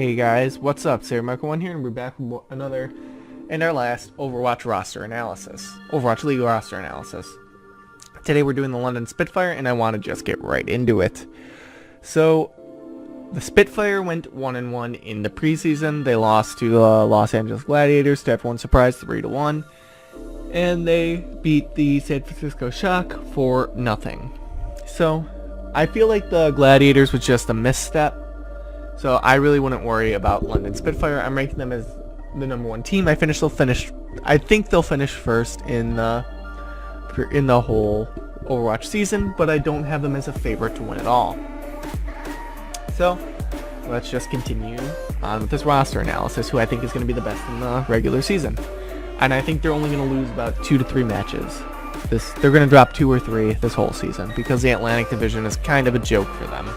Hey guys, what's up? Sarah Michael 1 here, and we're back with another and our last Overwatch roster analysis. Overwatch League roster analysis. Today we're doing the London Spitfire, and I want to just get right into it. So, the Spitfire went 1-1 in the preseason. They lost to the Los Angeles Gladiators to everyone's surprise 3-1. And they beat the San Francisco Shock for nothing. So, I feel like the Gladiators was just a misstep. So I really wouldn't worry about London Spitfire. I'm ranking them as the #1 team. I think they'll finish first in the whole Overwatch season, but I don't have them as a favorite to win it all. So let's just continue on with this roster analysis, who I think is going to be the best in the regular season. And I think they're only going to lose about 2 to 3 matches. They're going to drop 2 or 3 this whole season because the Atlantic Division is kind of a joke for them.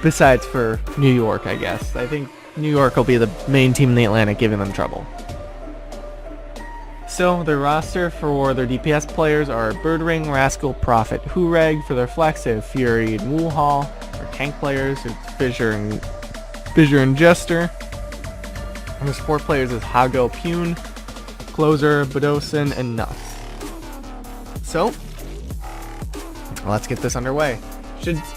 Besides for New York, I guess. I think New York will be the main team in the Atlantic, giving them trouble. So, their roster for their DPS players are Birdring, Rascal, Prophet, Hurag. For their flex, they have Fury and Woolhall. For tank players, it's Fissure and Jester. And their support players is Hago, Pune, Closer, Badosin, and Nuts. So, let's get this underway.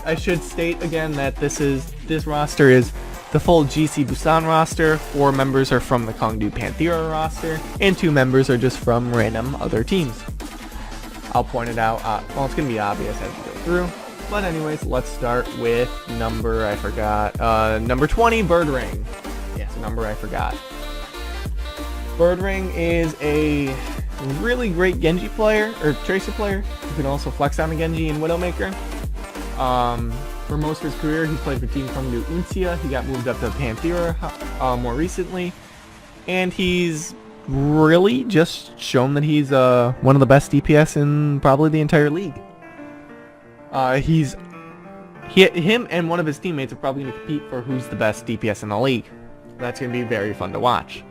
I should state again that this roster is the full GC Busan roster. 4 members are from the Chengdu Panthera roster, and 2 members are just from random other teams. I'll point it out. Well, it's going to be obvious as we go through. But anyways, let's start with number 20, Birdring. Yes, number I forgot. Birdring is a really great Genji player, or Tracer player. You can also flex on the Genji and Widowmaker. For most of his career, he played for Team Chengdu Uncia. He got moved up to Panthera more recently, and he's really just shown that he's one of the best DPS in probably the entire league. Him and one of his teammates are probably going to compete for who's the best DPS in the league. That's going to be very fun to watch.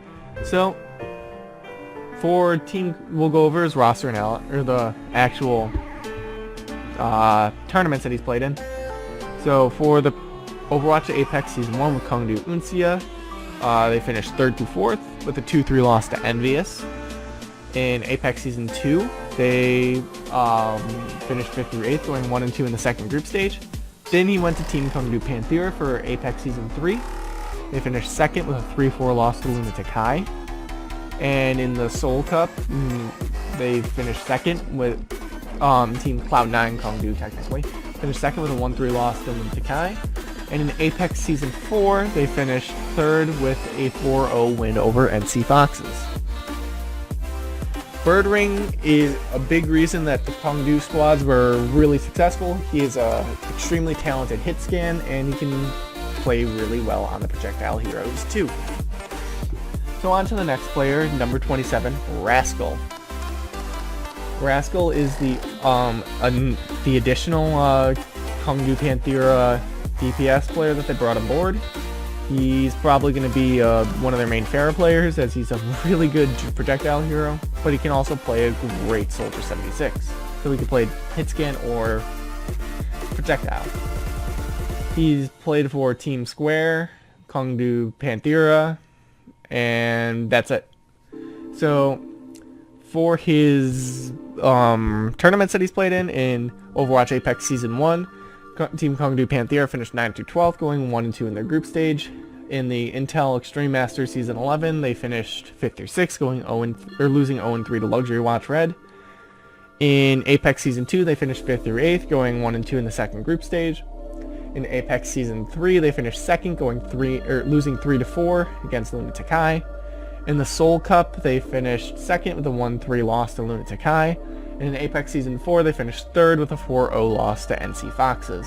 So, for team, we'll go over his roster now, or the actual tournaments that he's played in. So for the Overwatch Apex Season 1 with Chengdu Uncia, they finished 3rd to 4th with a 2-3 loss to Envious. In Apex Season 2, they finished 5th through 8th, going 1-2 in the second group stage. Then he went to Team Chengdu Panthera for Apex Season 3. They finished 2nd with a 3-4 loss to Lunatic High. And in the Seoul Cup, they finished 2nd with Team Cloud9 Chengdu, technically. Finished 2nd with a 1-3 loss to Lunatic High. And in Apex Season 4, they finished 3rd with a 4-0 win over NC Foxes. Birdring is a big reason that the Chengdu squads were really successful. He is an extremely talented hit scan, and he can play really well on the projectile heroes too. So on to the next player, number 27, Rascal. Rascal is the additional Chengdu Panthera DPS player that they brought on board. He's probably going to be one of their main Pharah players, as he's a really good projectile hero, but he can also play a great Soldier 76. So he can play hit scan or projectile. He's played for Team Square, Chengdu Panthera, and that's it. So for his tournaments that he's played in Overwatch Apex Season 1, Team Chengdu Panthera finished 9th through 12th, going 1-2 in their group stage. In the Intel Extreme Masters Season 11, they finished 5th through 6th, losing 0-3 to Luxury Watch Red. In Apex Season 2, they finished 5th through 8th, going 1-2 in the second group stage. In Apex Season 3, they finished 2nd, losing 3-4 against Lunatic High. In the Seoul Cup, they finished 2nd with a 1-3 loss to Lunatic High. And in Apex Season 4, they finished 3rd with a 4-0 loss to NC Foxes.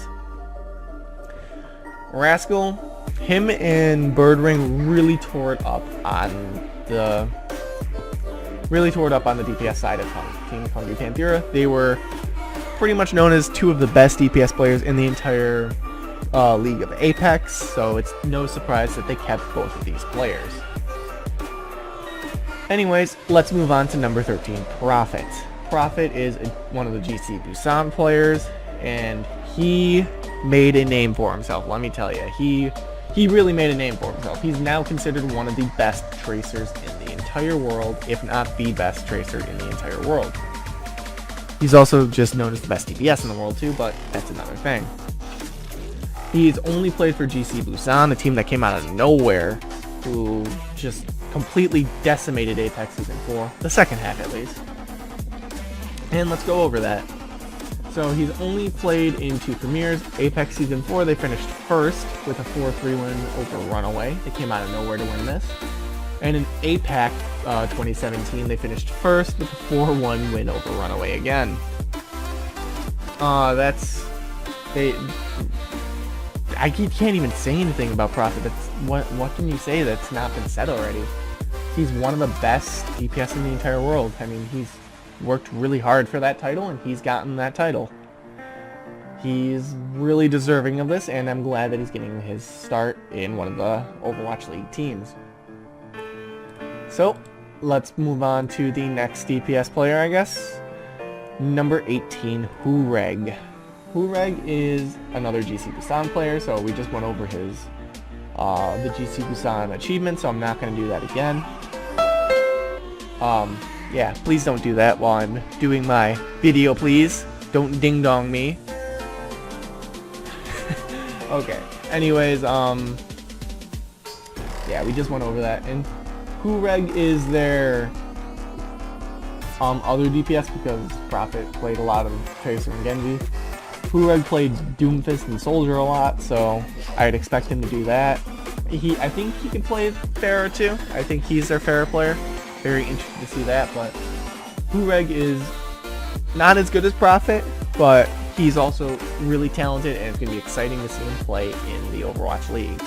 Rascal, him and Birdring really tore it up on the DPS side of Team Chengdu Panthera. They were pretty much known as 2 of the best DPS players in the entire league of Apex, so it's no surprise that they kept both of these players. Anyways, let's move on to number 13, Prophet. Prophet is one of the GC Busan players, and he made a name for himself, let me tell you. He really made a name for himself. He's now considered one of the best tracers in the entire world, if not the best tracer in the entire world. He's also just known as the best DPS in the world too, but that's another thing. He's only played for GC Busan, a team that came out of nowhere, who just completely decimated Apex Season 4, the second half at least. And let's go over that. So he's only played in 2 premieres. Apex Season 4, they finished first with a 4-3 win over Runaway. They came out of nowhere to win this. And in APAC 2017, they finished first with a 4-1 win over Runaway again. I can't even say anything about Prophet. That's what can you say that's not been said already? He's one of the best DPS in the entire world. I mean, he's worked really hard for that title, and he's gotten that title. He's really deserving of this, and I'm glad that he's getting his start in one of the Overwatch League teams. So, let's move on to the next DPS player, I guess. Number 18, Hureg. Hureg is another GC Busan player, so we just went over his the GC Busan achievement, so I'm not going to do that again. Yeah, please don't do that while I'm doing my video, please. Don't ding-dong me. Okay, anyways, yeah, we just went over that, and Hureg is their other DPS because Prophet played a lot of Tracer and Genji. Hureg played Doomfist and Soldier a lot, so I'd expect him to do that. I think he can play Pharah too. I think he's their Pharah player. Very interested to see that, but Hureg is not as good as Prophet, but he's also really talented, and it's going to be exciting to see him play in the Overwatch League.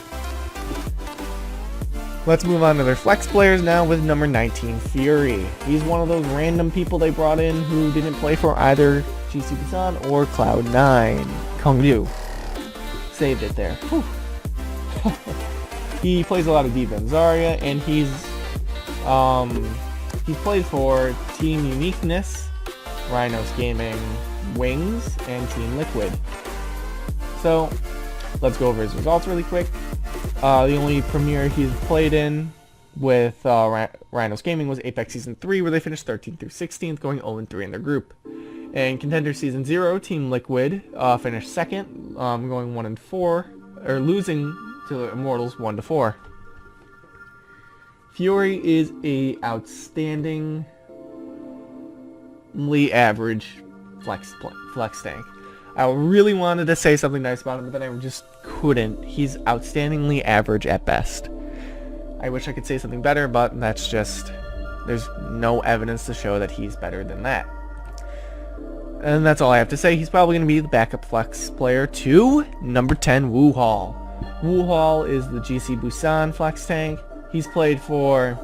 Let's move on to their flex players now with number 19, Fury. He's one of those random people they brought in who didn't play for either GC Busan or Cloud9. Kongdu. Saved it there. He plays a lot of D.Va and Zarya, and he's played for Team Uniqueness, Rhinos Gaming, Wings, and Team Liquid. So, let's go over his results really quick. The only premiere he's played in with Rhinos Gaming was Apex Season 3, where they finished 13th through 16th, going 0-3 in their group. In Contender Season 0, Team Liquid finished second, going 1-4, or losing to the Immortals 1-4. Fury is a outstandingly average flex tank. I really wanted to say something nice about him, but then I just couldn't. He's outstandingly average at best. I wish I could say something better, but that's just... there's no evidence to show that he's better than that. And that's all I have to say. He's probably going to be the backup flex player to number 10, Wu Hall. Wu Hall is the GC Busan flex tank. He's played for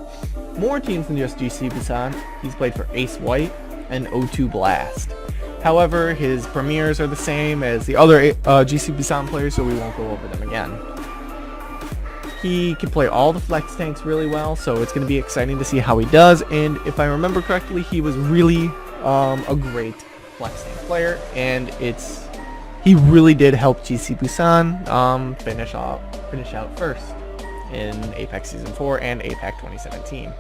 more teams than just GC Busan. He's played for Ace White and O2 Blast. However, his premieres are the same as the other GC Busan players, so we won't go over them again. He can play all the flex tanks really well, so it's going to be exciting to see how he does. And if I remember correctly, he was really a great flex tank player, and he really did help GC Busan finish out first in Apex Season 4 and APAC 2017.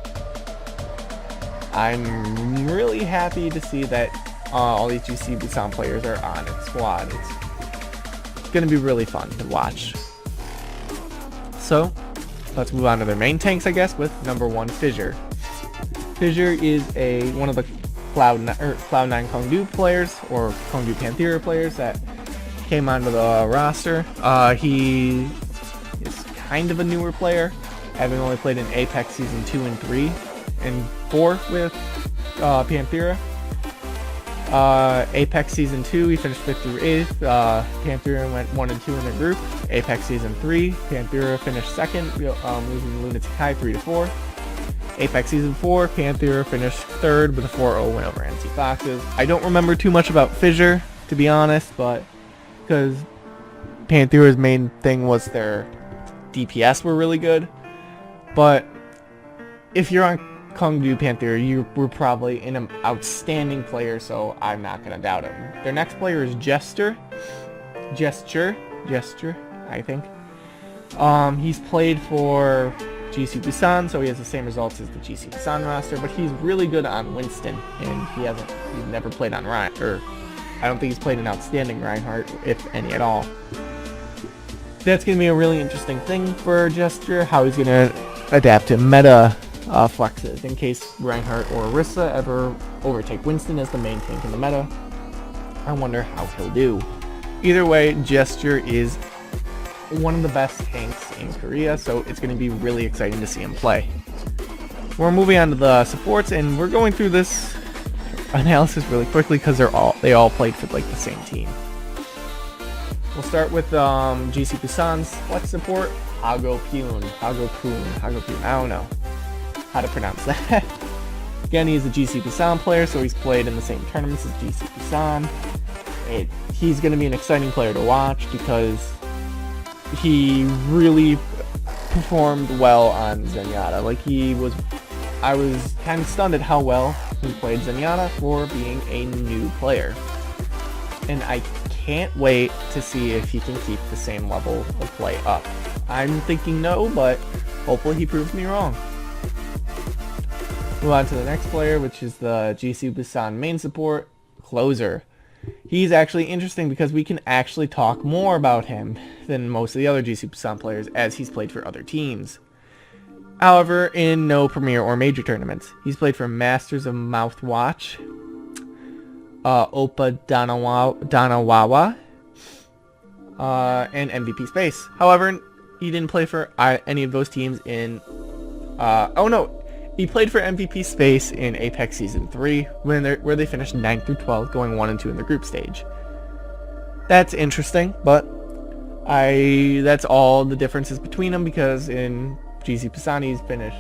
I'm really happy to see that all these GC Busan players are on its squad. It's going to be really fun to watch. So, let's move on to their main tanks, I guess, with number 1, Fissure. Fissure is one of the Cloud9 Kongdu players, or Kongdu Panthera players that came onto the roster. He is kind of a newer player, having only played in Apex Season 2 and 3 and 4 with Panthera. Apex Season 2, he finished 5th through 8th. Panthera went 1 and 2 in their group. Apex Season 3, Panthera finished 2nd, losing Lunatic High 3-4. Apex Season 4, Panthera finished 3rd with a 4-0 win over NC Foxes. I don't remember too much about Fissure, to be honest, but because Panthera's main thing was their DPS were really good. But if you're on Kongdu Panthera, you were probably an outstanding player, so I'm not going to doubt him. Their next player is Gesture, I think. He's played for GC Busan, so he has the same results as the GC Busan roster, but he's really good on Winston, and he's never played on Reinhardt, or I don't think he's played an outstanding Reinhardt, if any at all. That's going to be a really interesting thing for Gesture, how he's going to adapt to meta flexes, in case Reinhardt or Orisa ever overtake Winston as the main tank in the meta. I wonder how he'll do. Either way, Gesture is one of the best tanks in Korea, so it's going to be really exciting to see him play. We're moving on to the supports, and we're going through this analysis really quickly because they all played for like the same team. We'll start with GC Busan's flex support, Hago Pyun. I don't know how to pronounce that. Again, he's a GC Busan player, so he's played in the same tournaments as GC Busan. He's going to be an exciting player to watch because he really performed well on Zenyatta. I was kind of stunned at how well he played Zenyatta for being a new player. And I can't wait to see if he can keep the same level of play up. I'm thinking no, but hopefully he proves me wrong. Move on to the next player, which is the GC Busan main support, Closer. He's actually interesting because we can actually talk more about him than most of the other GC Busan players, as he's played for other teams. However, in no Premier or Major tournaments. He's played for Masters of Mouthwatch, Oppa Danawawa, and MVP Space. However, he didn't play for any of those teams in... He played for MVP Space in Apex Season 3, where they finished 9th through 12th, going 1 and 2 in the group stage. That's interesting, but that's all the differences between them, because in GC Busan he's finished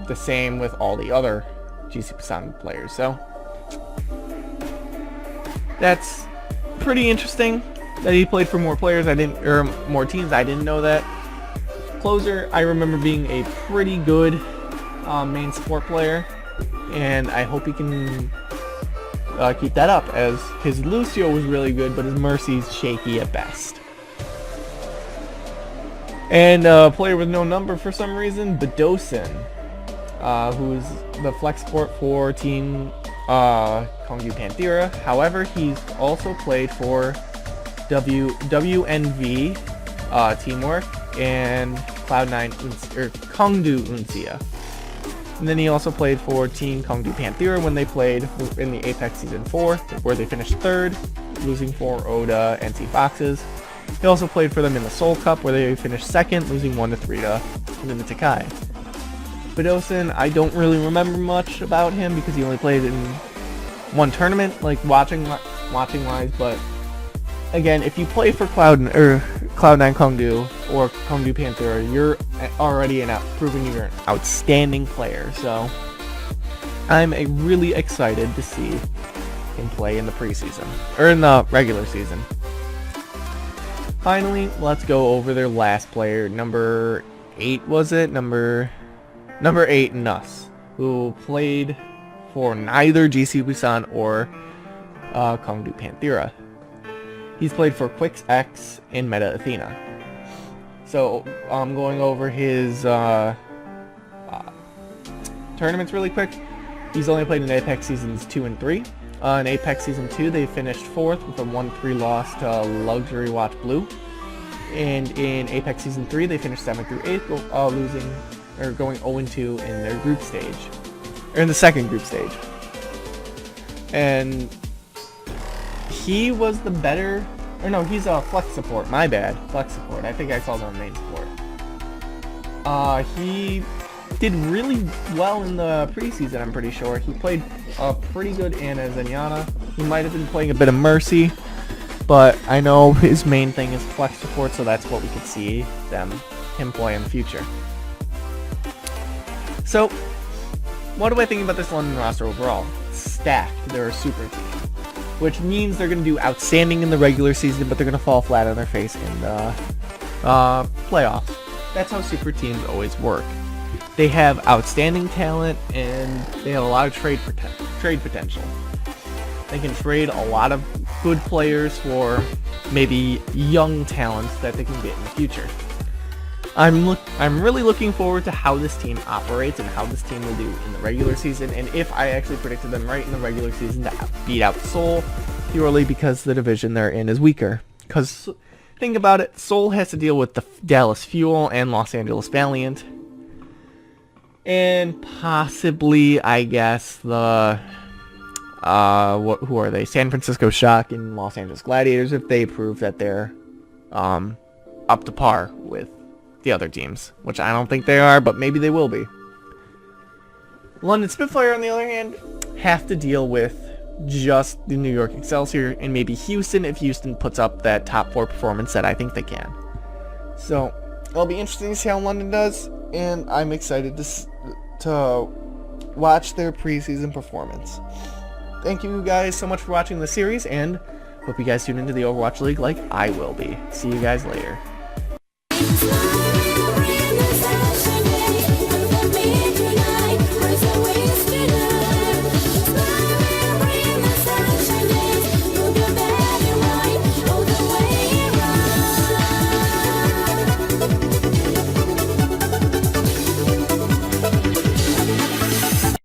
the same with all the other GC Busan players, so that's pretty interesting that he played for more players. More teams. I didn't know that. Closer, I remember being a pretty good main support player, and I hope he can keep that up, as his Lucio was really good, but his Mercy's shaky at best. And a player with no number for some reason, Bedosin, who's the flex support for Team Kongyu Panthera. However, he's also played for WNV Teamwork and Cloud9 Kongdu Uncia. And then he also played for Team Kongdu Panthera when they played in the Apex Season 4, where they finished 3rd, losing for Oda and T Foxes. He also played for them in the Seoul Cup, where they finished 2nd, losing 1-3 to Limited Kai. Bedosin, I don't really remember much about him because he only played in one tournament, like watching wise, but again, if you play for Cloud9 Kongdu or Kongdu Panthera, you're already proving you're an outstanding player. So I'm really excited to see him play in the preseason, or in the regular season. Finally, let's go over their last player, number 8, was it? Number 8, Nuss, who played for neither GC Busan or Kongdu Panthera. He's played for Quix X and Meta Athena. So I'm going over his tournaments really quick. He's only played in Apex Seasons 2 and 3. In Apex Season 2, they finished 4th with a 1-3 loss to Luxury Watch Blue. And in Apex Season 3, they finished 7th through 8th, going 0-2 in their group stage. Or in the second group stage. And he was the better... Or no, he's a flex support. My bad. Flex support. I think I called him main support. He did really well in the preseason, I'm pretty sure. He played pretty good Ana Zenyatta. He might have been playing a bit of Mercy, but I know his main thing is flex support, so that's what we could see him play in the future. So, what do I think about this London roster overall? Stacked. They're a super team, which means they're going to do outstanding in the regular season, but they're going to fall flat on their face in the playoffs. That's how super teams always work. They have outstanding talent, and they have a lot of trade potential. They can trade a lot of good players for maybe young talents that they can get in the future. I'm really looking forward to how this team operates and how this team will do in the regular season, and if I actually predicted them right in the regular season to beat out Seoul, purely because the division they're in is weaker. Because think about it, Seoul has to deal with the Dallas Fuel and Los Angeles Valiant, and possibly, I guess, the who are they? San Francisco Shock and Los Angeles Gladiators, if they prove that they're up to par with the other teams, which I don't think they are, but maybe they will be. London Spitfire, on the other hand, have to deal with just the New York Excelsior and maybe Houston if Houston puts up that top 4 performance that I think they can. So it'll be interesting to see how London does, and I'm excited to watch their preseason performance. Thank you guys so much for watching the series, and hope you guys tune into the Overwatch League like I will be. See you guys later.